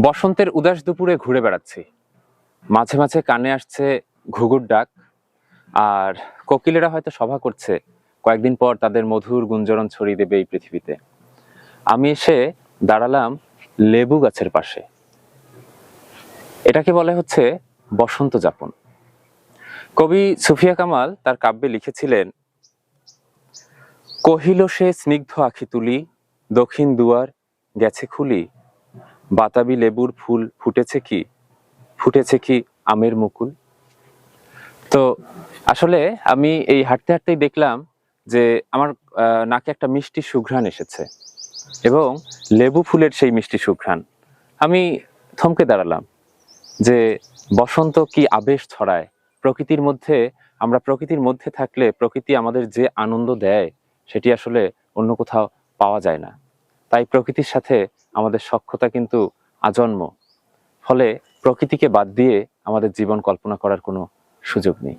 বসন্তের উদাস দুপুরে ঘুরে বেড়াচ্ছি, মাঝে মাঝে কানে আসছে ঘুঘুর ডাক, আর কোকিলেরা হয়তো সভা করছে কয়েকদিন পর তাদের মধুর গুঞ্জরণ ছড়িয়ে দেবে এই পৃথিবীতে। আমি এসে দাঁড়ালাম লেবু গাছের পাশে। এটাকে বলে হচ্ছে বসন্ত যাপন। কবি সুফিয়া কামাল তার কাব্যে লিখেছিলেন, কহিল সে স্নিগ্ধ আখি তুলি, দক্ষিণ দুয়ার গেছে খুলি, বাতাবি লেবুর ফুল ফুটেছে কি আমের মুকুল। তো আসলে আমি এই হাঁটতে হাঁটতেই দেখলাম যে আমার নাকে একটা মিষ্টি সুঘ্রাণ এসেছে, এবং লেবু ফুলের সেই মিষ্টি সুঘ্রাণ। আমি থমকে দাঁড়ালাম যে বসন্ত কি আবেশ ছড়ায় প্রকৃতির মধ্যে। আমরা প্রকৃতির মধ্যে থাকলে প্রকৃতি আমাদের যে আনন্দ দেয় সেটি আসলে অন্য কোথাও পাওয়া যায় না। তাই প্রকৃতির সাথে আমাদের সখ্যতা কিন্তু আজন্ম। ফলে প্রকৃতিকে বাদ দিয়ে আমাদের জীবন কল্পনা করার কোনো সুযোগ নেই।